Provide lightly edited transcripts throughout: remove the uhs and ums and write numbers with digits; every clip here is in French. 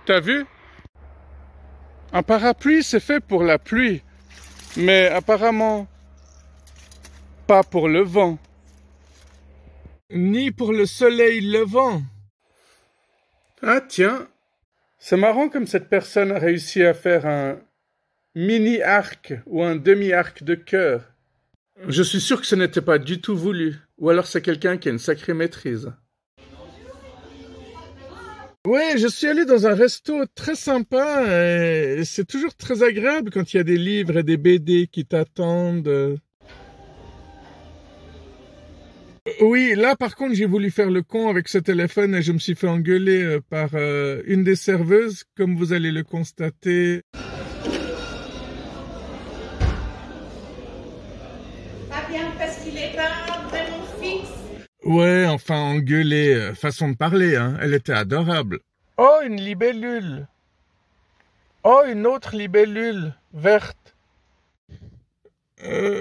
T'as vu? Un parapluie, c'est fait pour la pluie, mais apparemment pas pour le vent. Ni pour le soleil levant. Ah tiens, c'est marrant comme cette personne a réussi à faire un mini-arc ou un demi-arc de cœur. Je suis sûr que ce n'était pas du tout voulu, ou alors c'est quelqu'un qui a une sacrée maîtrise. Ouais, je suis allé dans un resto très sympa et c'est toujours très agréable quand il y a des livres et des BD qui t'attendent. Oui, là par contre j'ai voulu faire le con avec ce téléphone et je me suis fait engueuler par une des serveuses, comme vous allez le constater. Pas bien parce qu'il est pas vraiment fixe. Ouais, enfin engueuler, façon de parler, hein. Elle était adorable. Oh, une libellule. Oh, une autre libellule, verte.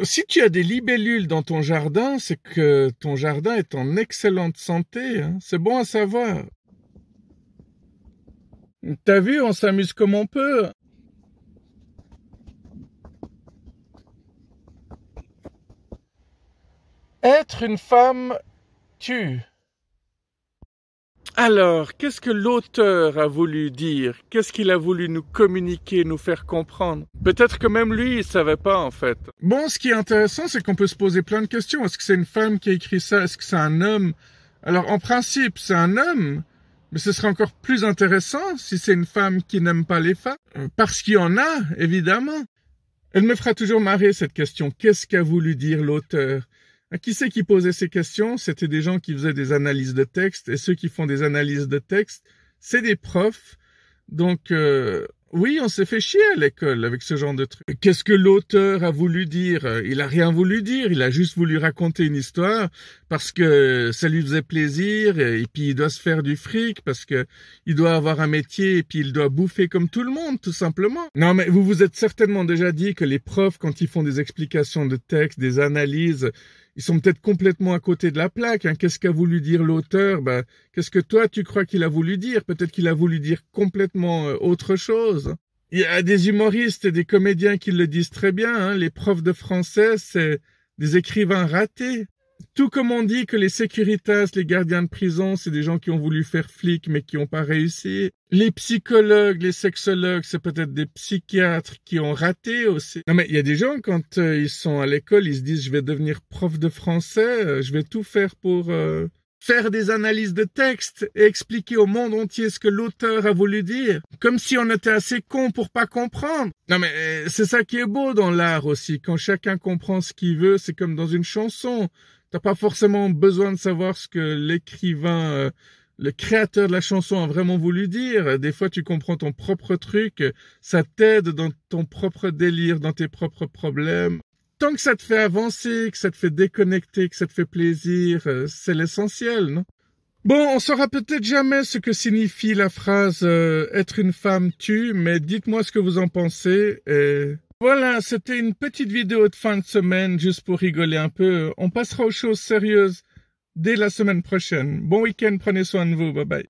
Si tu as des libellules dans ton jardin, c'est que ton jardin est en excellente santé, hein. C'est bon à savoir. T'as vu, on s'amuse comme on peut. Être une femme tue. Alors, qu'est-ce que l'auteur a voulu dire? Qu'est-ce qu'il a voulu nous communiquer, nous faire comprendre? Peut-être que même lui, il savait pas, en fait. Bon, ce qui est intéressant, c'est qu'on peut se poser plein de questions. Est-ce que c'est une femme qui a écrit ça? Est-ce que c'est un homme? Alors, en principe, c'est un homme, mais ce serait encore plus intéressant si c'est une femme qui n'aime pas les femmes. Parce qu'il y en a, évidemment. Elle me fera toujours marrer, cette question. Qu'est-ce qu'a voulu dire l'auteur? Qui c'est qui posait ces questions? C'était des gens qui faisaient des analyses de texte, et ceux qui font des analyses de texte, c'est des profs. Donc, oui, on s'est fait chier à l'école avec ce genre de truc. Qu'est-ce que l'auteur a voulu dire? Il a rien voulu dire, il a juste voulu raconter une histoire parce que ça lui faisait plaisir, et puis il doit se faire du fric parce que il doit avoir un métier et puis il doit bouffer comme tout le monde, tout simplement. Non, mais vous vous êtes certainement déjà dit que les profs, quand ils font des explications de texte, des analyses, ils sont peut-être complètement à côté de la plaque, hein. Qu'est-ce qu'a voulu dire l'auteur? Qu'est-ce que toi, tu crois qu'il a voulu dire? Peut-être qu'il a voulu dire complètement autre chose. Il y a des humoristes et des comédiens qui le disent très bien, hein. Les profs de français, c'est des écrivains ratés. Tout comme on dit que les sécuritas, les gardiens de prison, c'est des gens qui ont voulu faire flic mais qui n'ont pas réussi. Les psychologues, les sexologues, c'est peut-être des psychiatres qui ont raté aussi. Non mais il y a des gens, quand ils sont à l'école, ils se disent je vais devenir prof de français, je vais tout faire pour faire des analyses de texte et expliquer au monde entier ce que l'auteur a voulu dire. Comme si on était assez cons pour pas comprendre. Non mais c'est ça qui est beau dans l'art aussi. Quand chacun comprend ce qu'il veut, c'est comme dans une chanson. T'as pas forcément besoin de savoir ce que l'écrivain, le créateur de la chanson a vraiment voulu dire. Des fois, tu comprends ton propre truc, ça t'aide dans ton propre délire, dans tes propres problèmes. Tant que ça te fait avancer, que ça te fait déconnecter, que ça te fait plaisir, c'est l'essentiel, non? Bon, on saura peut-être jamais ce que signifie la phrase être une femme tue, mais dites-moi ce que vous en pensez et... Voilà, c'était une petite vidéo de fin de semaine, juste pour rigoler un peu. On passera aux choses sérieuses dès la semaine prochaine. Bon week-end, prenez soin de vous, bye bye.